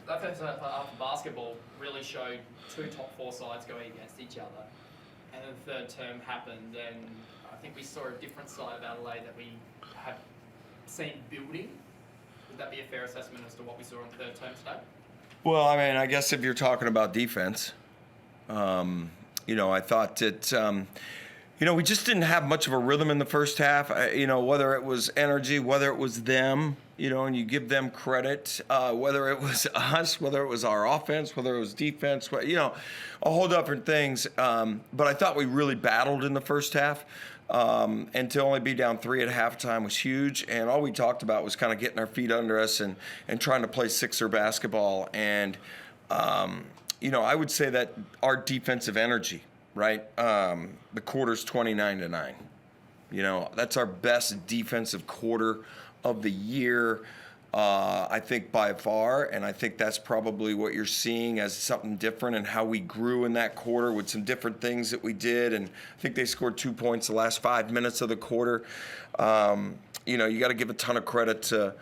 that first half of basketball really showed two top four sides going against each other. And then the third term happened, and I think we saw a different side of Adelaide that we have seen building. Would that be a fair assessment as to what we saw in the third term today? Well, I mean, I guess if you're talking about defense, I thought that, we just didn't have much of a rhythm in the first half. Whether it was energy, whether it was them, and you give them credit, whether it was us, whether it was our offense, whether it was defense, a whole different things. But I thought we really battled in the first half. And to only be down 3 at halftime was huge. And all we talked about was kind of getting our feet under us and trying to play Sixer basketball. And, I would say that our defensive energy, right? The quarter's 29-9. That's our best defensive quarter of the year, I think by far, and I think that's probably what you're seeing as something different and how we grew in that quarter with some different things that we did. And I think they scored 2 points the last 5 minutes of the quarter. You got to give a ton of credit to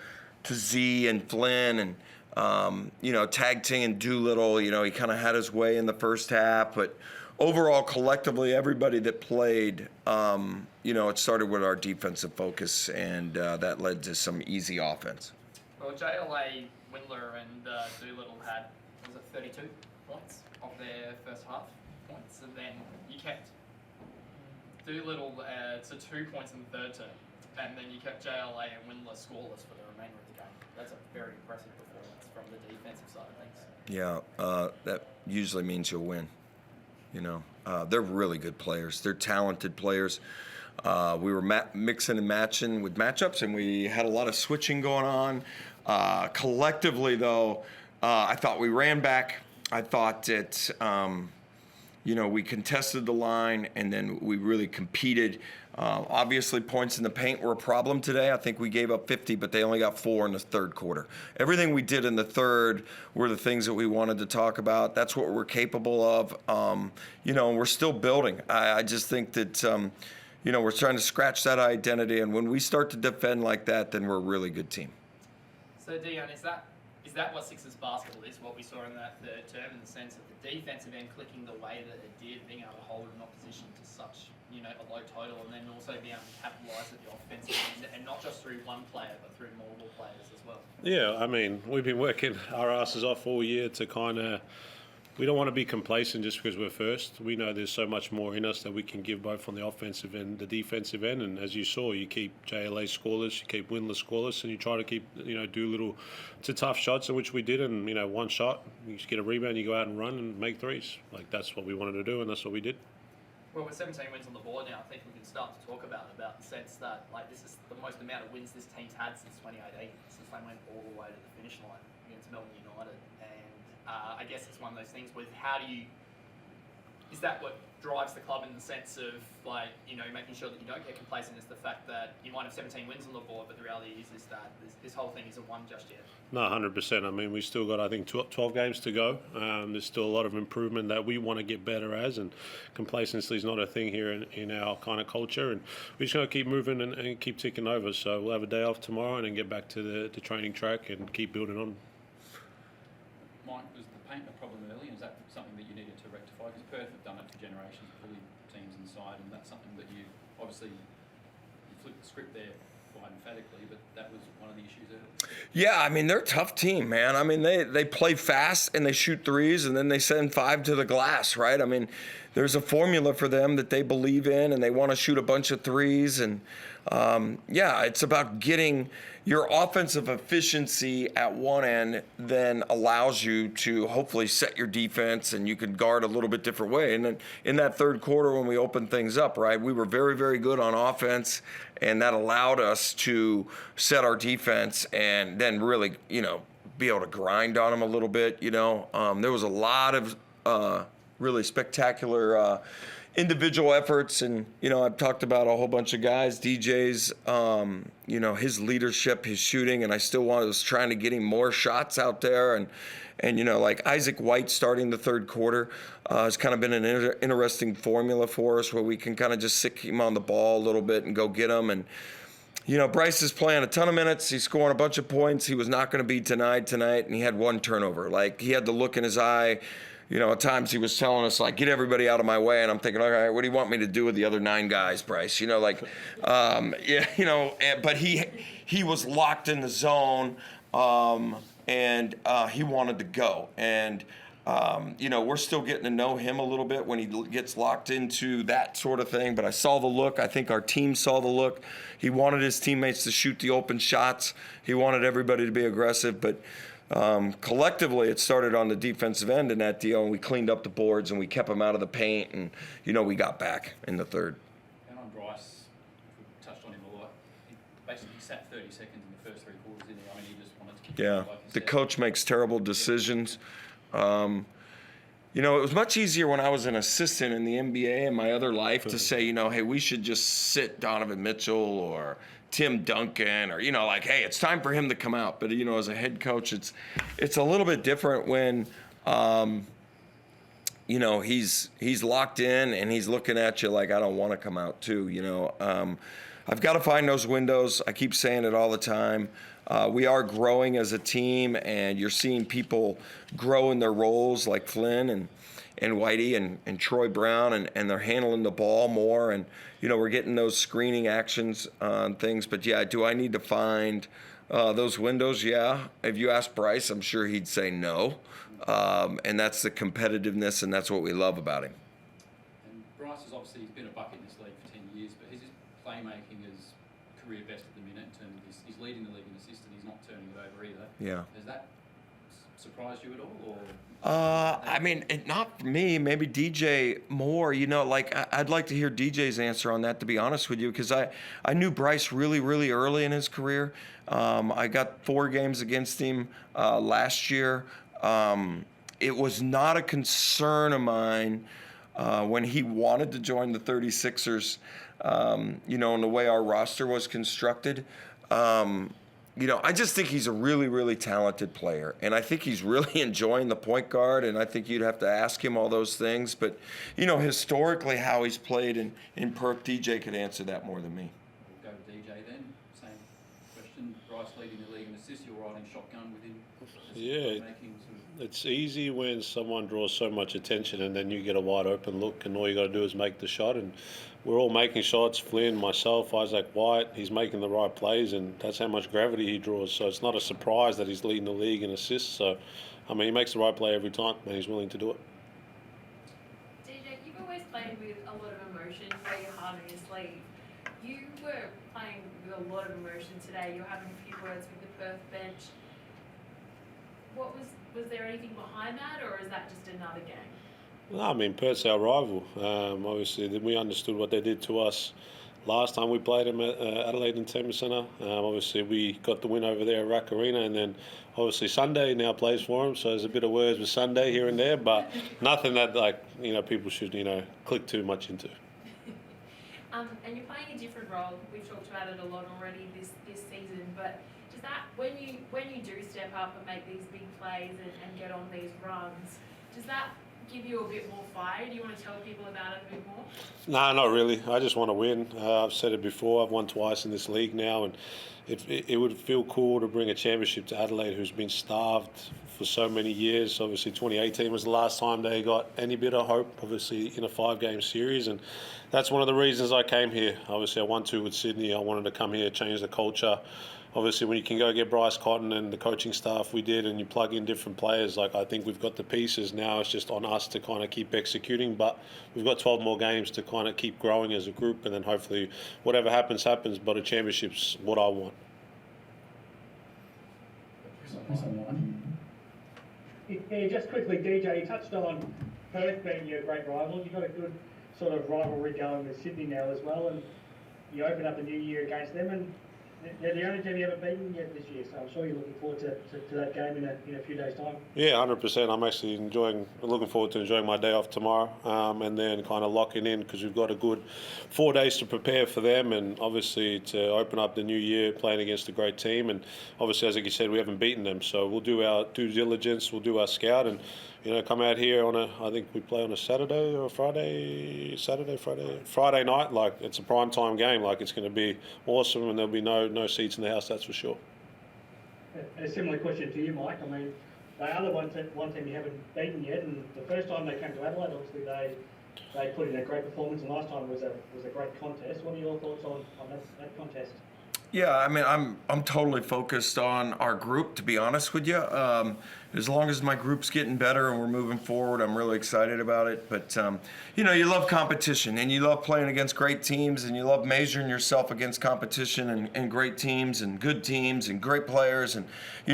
Z and Flynn and Tag Ting and Doolittle. He kind of had his way in the first half, but overall, collectively, everybody that played, it started with our defensive focus, and that led to some easy offense. Well, JLA, Windler, and Doolittle had, 32 points of their first half points, and then you kept Doolittle to 2 points in the third term, and then you kept JLA and Windler scoreless for the remainder of the game. That's a very impressive performance from the defensive side of things. Yeah, that usually means you'll win. They're really good players. They're talented players. We were mixing and matching with matchups, and we had a lot of switching going on. Collectively, though, I thought we ran back. I thought that, we contested the line, and then we really competed. Obviously, points in the paint were a problem today. I think we gave up 50, but they only got 4 in the third quarter. Everything we did in the third were the things that we wanted to talk about. That's what we're capable of, and we're still building. I just think that, we're trying to scratch that identity, and when we start to defend like that, then we're a really good team. So, Dejan, is that what Sixers basketball is, what we saw in that third term, in the sense of the defensive end clicking the way that it did, being able to hold an opposition to such a low total, and then also being able to capitalise at the offensive end, and not just through one player, but through multiple players as well? Yeah, I mean, we've been working our asses off all year to kind of, we don't want to be complacent just because we're first. We know there's so much more in us that we can give both on the offensive end, the defensive end, and as you saw, you keep JLA scoreless, you keep Windler scoreless, and you try to keep, Doolittle to tough shots, which we did, and, one shot, you just get a rebound, you go out and run and make threes. Like, that's what we wanted to do, and that's what we did. Well, with 17 wins on the board now, I think we can start to talk about the sense that, this is the most amount of wins this team's had since 2018, since they went all the way to the finish line against Melbourne United. And I guess it's one of those things with is that what drives the club in the sense of, making sure that you don't get complacent, is the fact that you might have 17 wins on the board, but the reality is that this whole thing isn't won just yet? No, 100%. I mean, we still got, I think, 12 games to go. There's still a lot of improvement that we want to get better as, and complacency is not a thing here in our kind of culture. And we're just going to keep moving and keep ticking over. So we'll have a day off tomorrow and then get back to the training track and keep building on. Mike, was the paint a problem early? Is that something that you needed to rectify? Because Perth have done it for generations, pulling teams inside, and that's something that you flipped the script there quite emphatically, but that was one of the issues early. Yeah, I mean, they're a tough team, man. I mean, they play fast and they shoot threes and then they send 5 to the glass, right? I mean, there's a formula for them that they believe in, and they want to shoot a bunch of threes. And, it's about getting your offensive efficiency at one end then allows you to hopefully set your defense, and you can guard a little bit different way. And then in that third quarter when we opened things up, right, we were very, very good on offense, and that allowed us to set our defense and then really, be able to grind on them a little bit, There was a lot of really spectacular individual efforts, and I've talked about a whole bunch of guys, DJ's, his leadership, his shooting, and I still was trying to get him more shots out there, and like Isaac White starting the third quarter has kind of been an interesting formula for us where we can kind of just sick him on the ball a little bit and go get him, and Bryce is playing a ton of minutes. He's scoring a bunch of points. He was not going to be denied tonight, and he had one turnover. Like, he had the look in his eye. At times he was telling us, like, get everybody out of my way. And I'm thinking, all right, what do you want me to do with the other 9 guys, Bryce? But he was locked in the zone, and he wanted to go. And, we're still getting to know him a little bit when he gets locked into that sort of thing. But I saw the look. I think our team saw the look. He wanted his teammates to shoot the open shots. He wanted everybody to be aggressive. But collectively, it started on the defensive end in that deal, and we cleaned up the boards, and we kept him out of the paint, and, we got back in the third. And on Bryce, we touched on him a lot. He basically sat 30 seconds in the first 3 quarters, didn't he? I mean, he just wanted to keep going, like you The said. coach makes terrible decisions. It was much easier when I was an assistant in the NBA in my other life to say, hey, we should just sit Donovan Mitchell or Tim Duncan or, hey, it's time for him to come out. But, as a head coach, it's a little bit different when, he's locked in and he's looking at you like, I don't want to come out too, I've got to find those windows. I keep saying it all the time. We are growing as a team, and you're seeing people grow in their roles like Flynn and Whitey and Troy Brown, and they're handling the ball more. And, we're getting those screening actions on things. But, yeah, do I need to find those windows? Yeah. If you ask Bryce, I'm sure he'd say no. And that's the competitiveness, and that's what we love about him. And Bryce is obviously, he's been a bucket in this league for 10 years, but his playmaking is career best at the minute in terms of he's leading the league in assists, and he's not turning it over either. Yeah. Has that surprised you at all? Or Not for me. Maybe DJ more. I'd like to hear DJ's answer on that, to be honest with you, because I knew Bryce really, really early in his career. I got 4 games against him last year. It was not a concern of mine when he wanted to join the 36ers, in the way our roster was constructed. I just think he's a really, really talented player. And I think he's really enjoying the point guard, and I think you'd have to ask him all those things. But, historically how he's played in Perth, DJ could answer that more than me. We'll go to DJ then. Same question. Bryce leading the league in assists. You're riding shotgun with him. Yeah. It's easy when someone draws so much attention and then you get a wide open look and all you got to do is make the shot. And we're all making shots, Flynn, myself, Isaac White. He's making the right plays, and that's how much gravity he draws. So it's not a surprise that he's leading the league in assists. So, he makes the right play every time and he's willing to do it. DJ, you've always played with a lot of emotion, wear your heart on your sleeve. You were playing with a lot of emotion today. You were having a few words with the Perth bench. Was there anything behind that, or is that just another game? Well, Perth's our rival. Obviously, we understood what they did to us last time we played them at Adelaide Entertainment Centre. Obviously, we got the win over there at Rack Arena, and then obviously Sunday now plays for them. So there's a bit of words with Sunday here and there, but nothing that people should click too much into. And you're playing a different role. We've talked about it a lot already this season, but does that when you do step up and make these big plays and get on these runs, does that give you a bit more fire? Do you want to tell people about it a bit more? No, not really. I just want to win. I've said it before. I've won twice in this league now, and it would feel cool to bring a championship to Adelaide, who's been starved for so many years. Obviously, 2018 was the last time they got any bit of hope, obviously, in a 5-game series, and that's one of the reasons I came here. Obviously, I won 2 with Sydney. I wanted to come here, change the culture. Obviously, when you can go get Bryce Cotton and the coaching staff we did, and you plug in different players, I think we've got the pieces. Now it's just on us to kind of keep executing, but we've got 12 more games to kind of keep growing as a group, and then hopefully whatever happens, but a championship's what I want. Yeah, just quickly, DJ, you touched on Perth being your great rival. You've got a good sort of rivalry going with Sydney now as well, and you open up a new year against them, and They're the only team you haven't beaten yet this year, so I'm sure you're looking forward to that game in a few days' time. Yeah, 100%. I'm actually looking forward to enjoying my day off tomorrow, and then kind of locking in because we've got a good 4 days to prepare for them, and obviously to open up the new year playing against a great team. And obviously, as you said, we haven't beaten them, so we'll do our due diligence, we'll do our scout, and come out here I think we play on a Saturday or a Friday night. Like, it's a prime time game. Like, it's going to be awesome, and there'll be no seats in the house, that's for sure. A similar question to you, Mike. I mean, they are the one team you haven't beaten yet, and the first time they came to Adelaide, obviously they put in a great performance, and last time was a great contest. What are your thoughts on that contest? Yeah, I mean, I'm totally focused on our group, to be honest with you. As long as my group's getting better and we're moving forward, I'm really excited about it. But, you love competition, and you love playing against great teams, and you love measuring yourself against competition and great teams and good teams and great players and,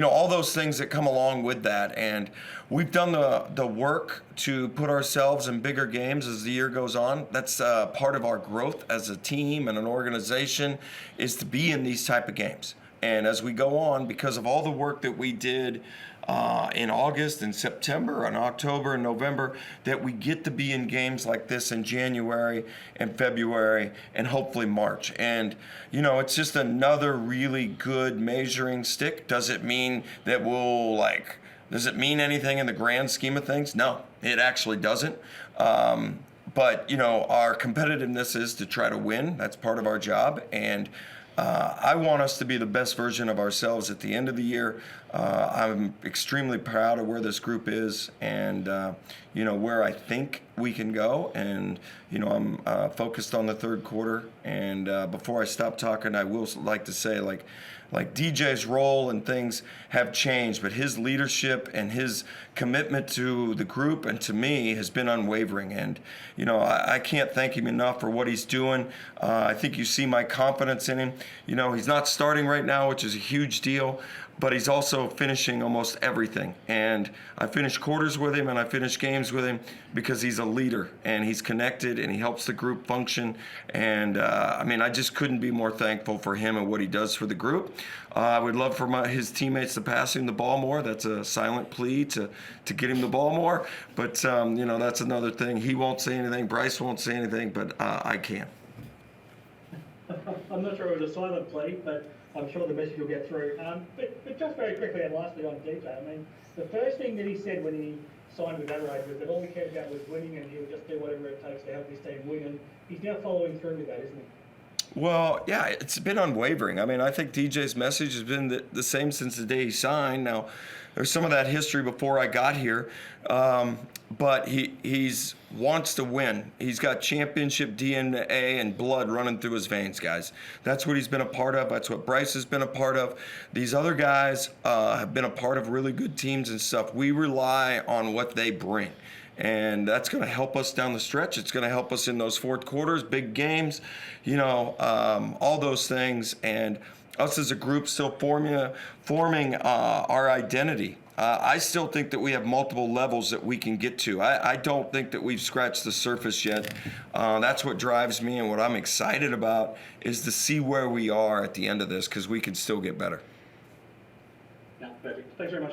all those things that come along with that. And we've done the work to put ourselves in bigger games as the year goes on. That's part of our growth as a team and an organization, is to be in these type of games. And as we go on, because of all the work that we did in August and September and October and November, that we get to be in games like this in January and February and hopefully March. And, it's just another really good measuring stick. Does it mean that does it mean anything in the grand scheme of things? No, it actually doesn't. But, our competitiveness is to try to win. That's part of our job. And I want us to be the best version of ourselves at the end of the year. I'm extremely proud of where this group is and, where I think we can go. And, I'm focused on the third quarter. And before I stop talking, I will like to say, like DJ's role and things have changed, but his leadership and his commitment to the group and to me has been unwavering. And, I can't thank him enough for what he's doing. I think you see my confidence in him. He's not starting right now, which is a huge deal, but he's also finishing almost everything. And I finish quarters with him and I finish games with him because he's a leader and he's connected and he helps the group function. And I just couldn't be more thankful for him and what he does for the group. I would love for his teammates to pass him the ball more. That's a silent plea to get him the ball more. But, that's another thing. He won't say anything. Bryce won't say anything, but I can. I'm not sure it was a silent plea, but I'm sure the message will get through. But just very quickly and lastly on DJ, the first thing that he said when he signed with Adelaide was that all he cared about was winning and he would just do whatever it takes to help his team win. And he's now following through with that, isn't he? Well, yeah, it's been unwavering. I think DJ's message has been the same since the day he signed. Now, there's some of that history before I got here, but he's wants to win. He's got championship DNA and blood running through his veins, guys. That's what he's been a part of. That's what Bryce has been a part of. These other guys have been a part of really good teams and stuff. We rely on what they bring. And that's going to help us down the stretch. It's going to help us in those fourth quarters, big games, all those things. And us as a group still forming our identity. I still think that we have multiple levels that we can get to. I don't think that we've scratched the surface yet. That's what drives me, and what I'm excited about is to see where we are at the end of this, because we can still get better. No, perfect. Thanks very much.